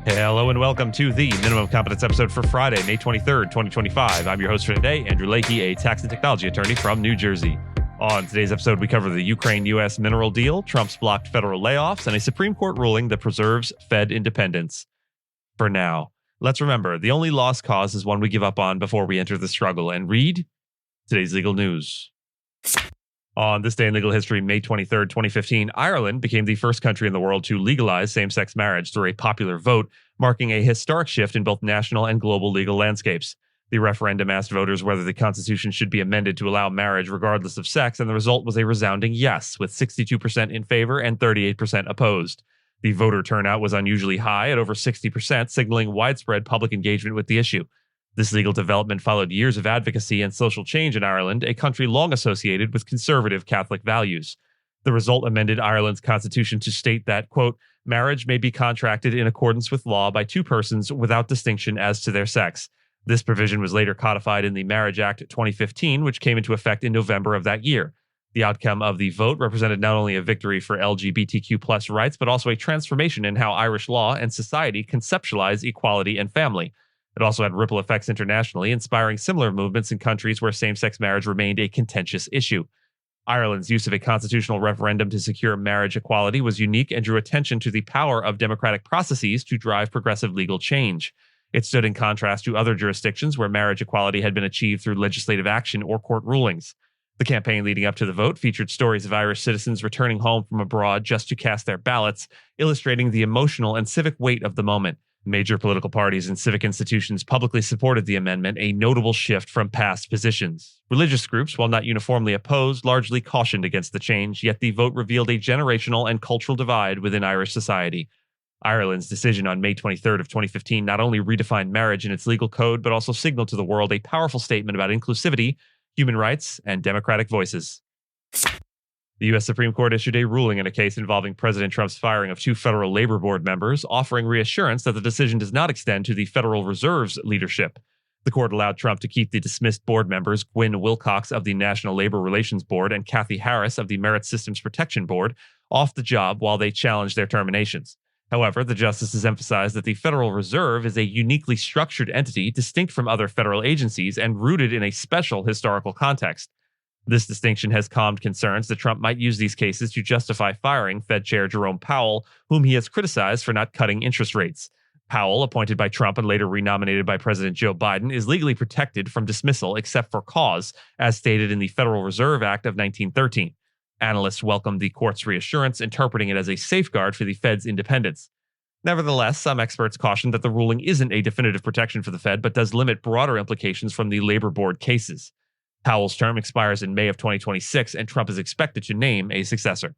Hello and welcome to the Minimum Competence episode for Friday, May 23rd, 2025. I'm your host for today, Andrew Lakey, a tax and technology attorney from New Jersey. On today's episode, we cover the Ukraine-U.S. mineral deal, Trump's blocked federal layoffs, and a Supreme Court ruling that preserves Fed independence. For now, let's remember, the only lost cause is one we give up on before we enter the struggle, and read today's legal news. On this day in legal history, May 23rd, 2015, Ireland became the first country in the world to legalize same-sex marriage through a popular vote, marking a historic shift in both national and global legal landscapes. The referendum asked voters whether the Constitution should be amended to allow marriage regardless of sex, and the result was a resounding yes, with 62% in favor and 38% opposed. The voter turnout was unusually high at over 60%, signaling widespread public engagement with the issue. This legal development followed years of advocacy and social change in Ireland, a country long associated with conservative Catholic values. The result amended Ireland's constitution to state that, quote, marriage may be contracted in accordance with law by two persons without distinction as to their sex. This provision was later codified in the Marriage Act 2015, which came into effect in November of that year. The outcome of the vote represented not only a victory for LGBTQ+ rights, but also a transformation in how Irish law and society conceptualize equality and family. It also had ripple effects internationally, inspiring similar movements in countries where same-sex marriage remained a contentious issue. Ireland's use of a constitutional referendum to secure marriage equality was unique and drew attention to the power of democratic processes to drive progressive legal change. It stood in contrast to other jurisdictions where marriage equality had been achieved through legislative action or court rulings. The campaign leading up to the vote featured stories of Irish citizens returning home from abroad just to cast their ballots, illustrating the emotional and civic weight of the moment. Major political parties and civic institutions publicly supported the amendment, a notable shift from past positions. Religious groups, while not uniformly opposed, largely cautioned against the change, yet the vote revealed a generational and cultural divide within Irish society. Ireland's decision on May 23rd of 2015 not only redefined marriage in its legal code, but also signaled to the world a powerful statement about inclusivity, human rights, and democratic voices. The U.S. Supreme Court issued a ruling in a case involving President Trump's firing of two federal labor board members, offering reassurance that the decision does not extend to the Federal Reserve's leadership. The court allowed Trump to keep the dismissed board members Gwynne Wilcox of the National Labor Relations Board and Kathy Harris of the Merit Systems Protection Board off the job while they challenged their terminations. However, the justices emphasized that the Federal Reserve is a uniquely structured entity distinct from other federal agencies and rooted in a special historical context. This distinction has calmed concerns that Trump might use these cases to justify firing Fed Chair Jerome Powell, whom he has criticized for not cutting interest rates. Powell, appointed by Trump and later renominated by President Joe Biden, is legally protected from dismissal except for cause, as stated in the Federal Reserve Act of 1913. Analysts welcomed the court's reassurance, interpreting it as a safeguard for the Fed's independence. Nevertheless, some experts cautioned that the ruling isn't a definitive protection for the Fed, but does limit broader implications from the labor board cases. Powell's term expires in May of 2026, and Trump is expected to name a successor.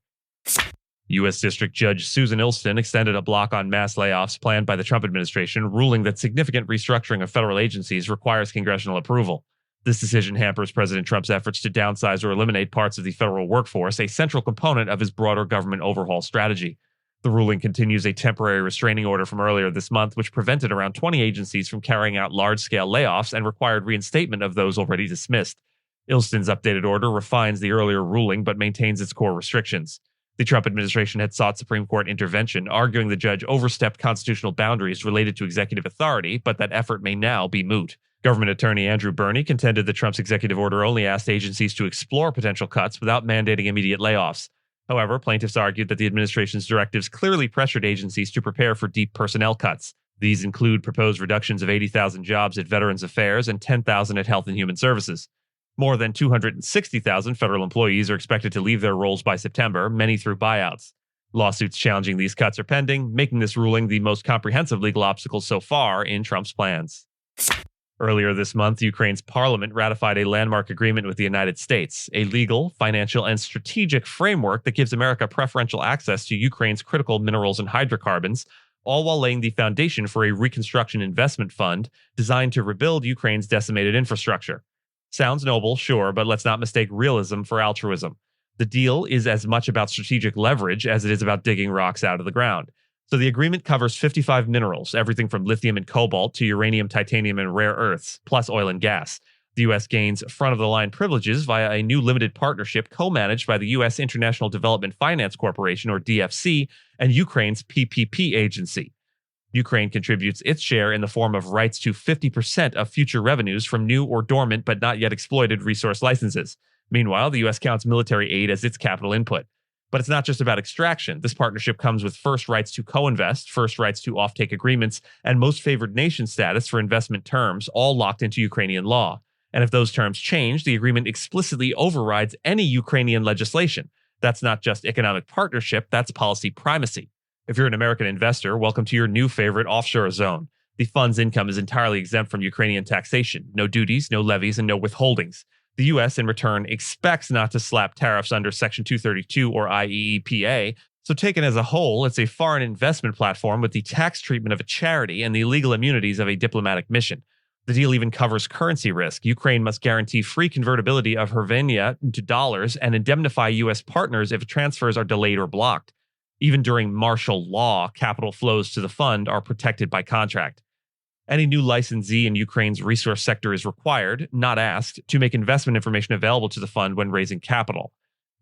U.S. District Judge Susan Ilston extended a block on mass layoffs planned by the Trump administration, ruling that significant restructuring of federal agencies requires congressional approval. This decision hampers President Trump's efforts to downsize or eliminate parts of the federal workforce, a central component of his broader government overhaul strategy. The ruling continues a temporary restraining order from earlier this month, which prevented around 20 agencies from carrying out large-scale layoffs and required reinstatement of those already dismissed. Ilston's updated order refines the earlier ruling but maintains its core restrictions. The Trump administration had sought Supreme Court intervention, arguing the judge overstepped constitutional boundaries related to executive authority, but that effort may now be moot. Government attorney Andrew Burney contended that Trump's executive order only asked agencies to explore potential cuts without mandating immediate layoffs. However, plaintiffs argued that the administration's directives clearly pressured agencies to prepare for deep personnel cuts. These include proposed reductions of 80,000 jobs at Veterans Affairs and 10,000 at Health and Human Services. More than 260,000 federal employees are expected to leave their roles by September, many through buyouts. Lawsuits challenging these cuts are pending, making this ruling the most comprehensive legal obstacle so far in Trump's plans. Earlier this month, Ukraine's parliament ratified a landmark agreement with the United States, a legal, financial, and strategic framework that gives America preferential access to Ukraine's critical minerals and hydrocarbons, all while laying the foundation for a reconstruction investment fund designed to rebuild Ukraine's decimated infrastructure. Sounds noble, sure, but let's not mistake realism for altruism. The deal is as much about strategic leverage as it is about digging rocks out of the ground. So the agreement covers 55 minerals, everything from lithium and cobalt to uranium, titanium, and rare earths, plus oil and gas. The U.S. gains front-of-the-line privileges via a new limited partnership co-managed by the U.S. International Development Finance Corporation, or DFC, and Ukraine's PPP agency. Ukraine contributes its share in the form of rights to 50% of future revenues from new or dormant but not yet exploited resource licenses. Meanwhile, the U.S. counts military aid as its capital input. But it's not just about extraction. This partnership comes with first rights to co-invest, first rights to offtake agreements, and most favored nation status for investment terms, all locked into Ukrainian law. And if those terms change, the agreement explicitly overrides any Ukrainian legislation. That's not just economic partnership, that's policy primacy. If you're an American investor, welcome to your new favorite offshore zone. The fund's income is entirely exempt from Ukrainian taxation. No duties, no levies, and no withholdings. The U.S., in return, expects not to slap tariffs under Section 232 or IEEPA, so taken as a whole, it's a foreign investment platform with the tax treatment of a charity and the legal immunities of a diplomatic mission. The deal even covers currency risk. Ukraine must guarantee free convertibility of hryvnia into dollars and indemnify U.S. partners if transfers are delayed or blocked. Even during martial law, capital flows to the fund are protected by contract. Any new licensee in Ukraine's resource sector is required, not asked, to make investment information available to the fund when raising capital.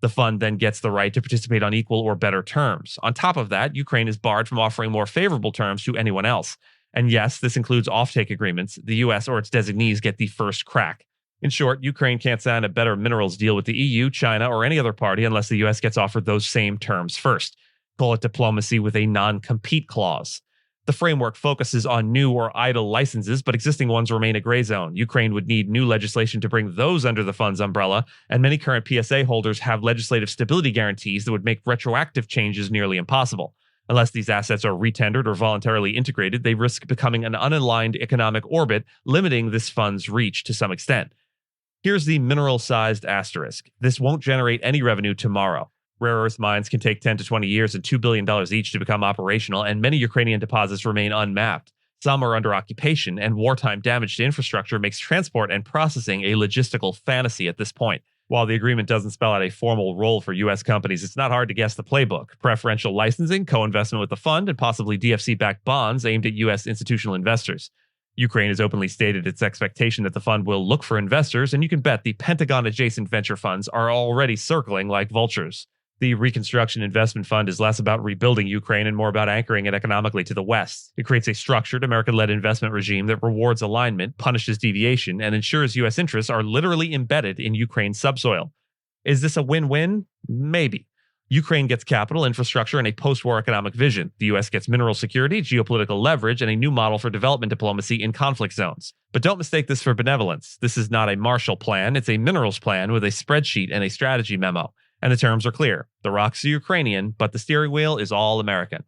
The fund then gets the right to participate on equal or better terms. On top of that, Ukraine is barred from offering more favorable terms to anyone else. And yes, this includes offtake agreements. The U.S. or its designees get the first crack. In short, Ukraine can't sign a better minerals deal with the EU, China, or any other party unless the U.S. gets offered those same terms first. Call it diplomacy with a non-compete clause. The framework focuses on new or idle licenses, but existing ones remain a gray zone. Ukraine would need new legislation to bring those under the fund's umbrella, and many current PSA holders have legislative stability guarantees that would make retroactive changes nearly impossible. Unless these assets are retendered or voluntarily integrated, they risk becoming an unaligned economic orbit, limiting this fund's reach to some extent. Here's the mineral-sized asterisk. This won't generate any revenue tomorrow. Rare earth mines can take 10 to 20 years and $2 billion each to become operational, and many Ukrainian deposits remain unmapped. Some are under occupation, and wartime damage to infrastructure makes transport and processing a logistical fantasy at this point. While the agreement doesn't spell out a formal role for U.S. companies, it's not hard to guess the playbook. Preferential licensing, co-investment with the fund, and possibly DFC-backed bonds aimed at U.S. institutional investors. Ukraine has openly stated its expectation that the fund will look for investors, and you can bet the Pentagon-adjacent venture funds are already circling like vultures. The Reconstruction Investment Fund is less about rebuilding Ukraine and more about anchoring it economically to the West. It creates a structured, American-led investment regime that rewards alignment, punishes deviation, and ensures U.S. interests are literally embedded in Ukraine's subsoil. Is this a win-win? Maybe. Ukraine gets capital, infrastructure, and a post-war economic vision. The U.S. gets mineral security, geopolitical leverage, and a new model for development diplomacy in conflict zones. But don't mistake this for benevolence. This is not a Marshall Plan. It's a minerals plan with a spreadsheet and a strategy memo. And the terms are clear. The rocks are Ukrainian, but the steering wheel is all American.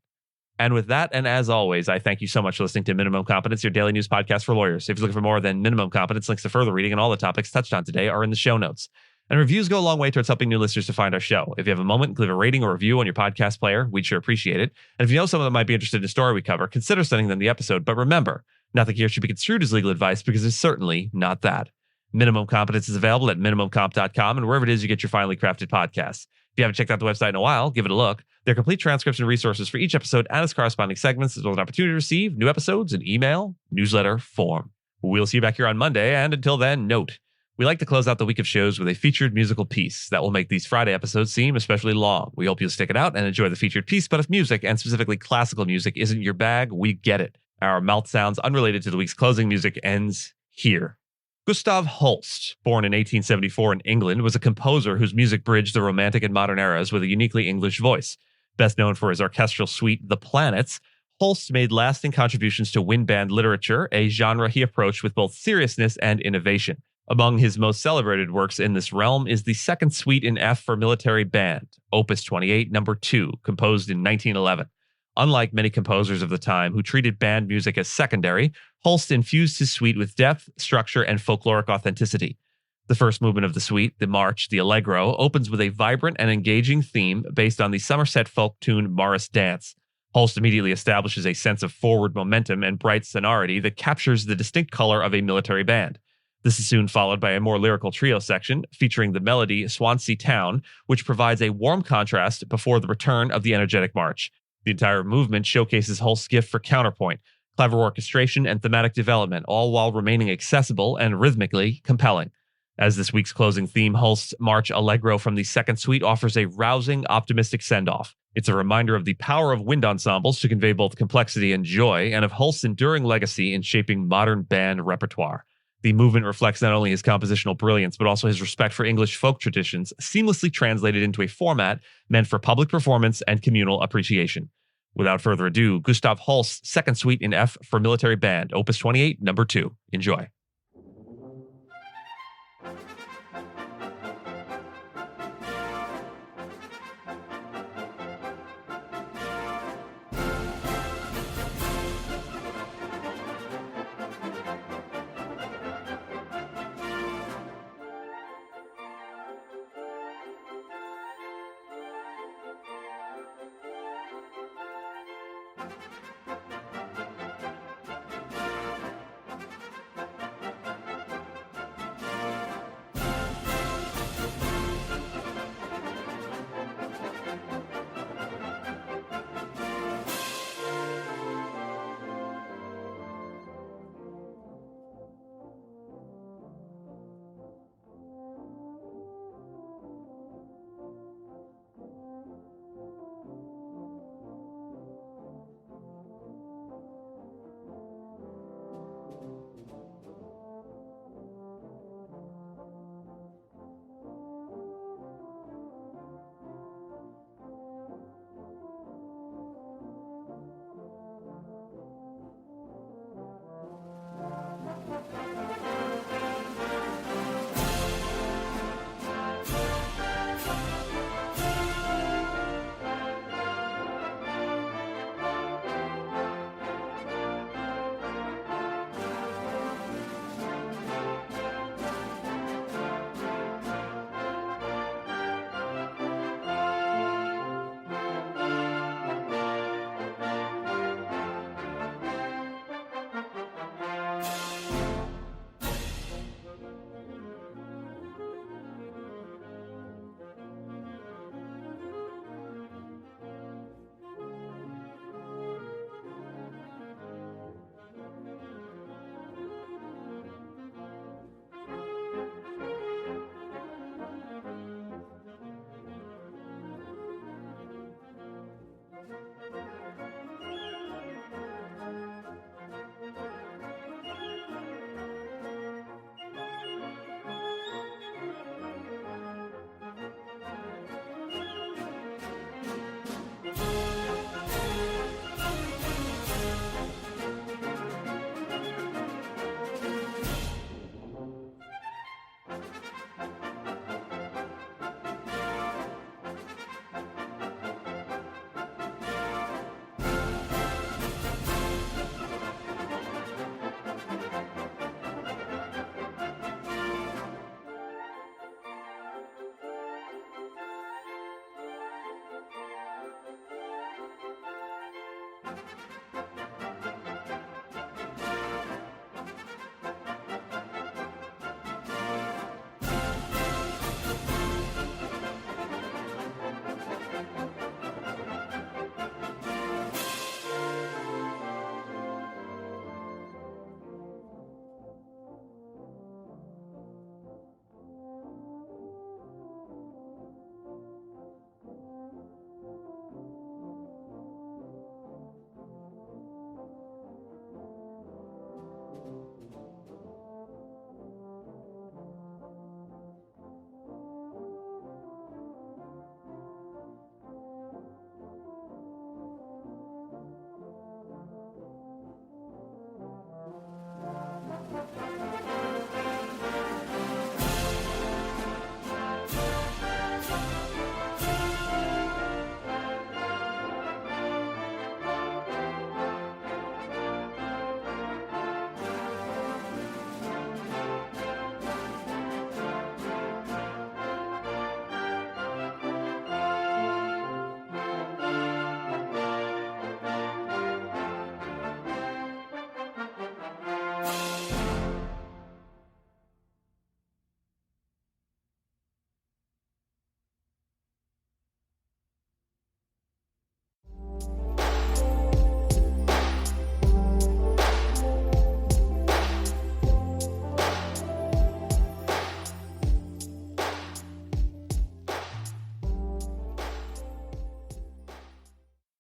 And with that, and as always, I thank you so much for listening to Minimum Competence, your daily news podcast for lawyers. If you're looking for more than Minimum Competence, links to further reading and all the topics touched on today are in the show notes. And reviews go a long way towards helping new listeners to find our show. If you have a moment, leave a rating or review on your podcast player. We'd sure appreciate it. And if you know someone that might be interested in a story we cover, consider sending them the episode. But remember, nothing here should be construed as legal advice because it's certainly not that. Minimum Competence is available at minimumcomp.com and wherever it is you get your finely crafted podcasts. If you haven't checked out the website in a while, give it a look. There are complete transcripts and resources for each episode and its corresponding segments, as well as an opportunity to receive new episodes in email, newsletter form. We'll see you back here on Monday, and until then, note, we like to close out the week of shows with a featured musical piece that will make these Friday episodes seem especially long. We hope you'll stick it out and enjoy the featured piece, but if music, and specifically classical music, isn't your bag, we get it. Our mouth sounds unrelated to the week's closing music ends here. Gustav Holst, born in 1874 in England, was a composer whose music bridged the Romantic and modern eras with a uniquely English voice. Best known for his orchestral suite, The Planets, Holst made lasting contributions to wind band literature, a genre he approached with both seriousness and innovation. Among his most celebrated works in this realm is the Second Suite in F for Military Band, Opus 28, No. 2, composed in 1911. Unlike many composers of the time who treated band music as secondary, Holst infused his suite with depth, structure, and folkloric authenticity. The first movement of the suite, the March, the Allegro, opens with a vibrant and engaging theme based on the Somerset folk tune Morris Dance. Holst immediately establishes a sense of forward momentum and bright sonority that captures the distinct color of a military band. This is soon followed by a more lyrical trio section featuring the melody Swansea Town, which provides a warm contrast before the return of the energetic march. The entire movement showcases Holst's gift for counterpoint, clever orchestration, and thematic development, all while remaining accessible and rhythmically compelling. As this week's closing theme, Hulst's March Allegro from the Second Suite offers a rousing, optimistic send-off. It's a reminder of the power of wind ensembles to convey both complexity and joy, and of Hulst's enduring legacy in shaping modern band repertoire. The movement reflects not only his compositional brilliance, but also his respect for English folk traditions, seamlessly translated into a format meant for public performance and communal appreciation. Without further ado, Gustav Holst's Second Suite in F for Military Band, Opus 28, number 2. Enjoy.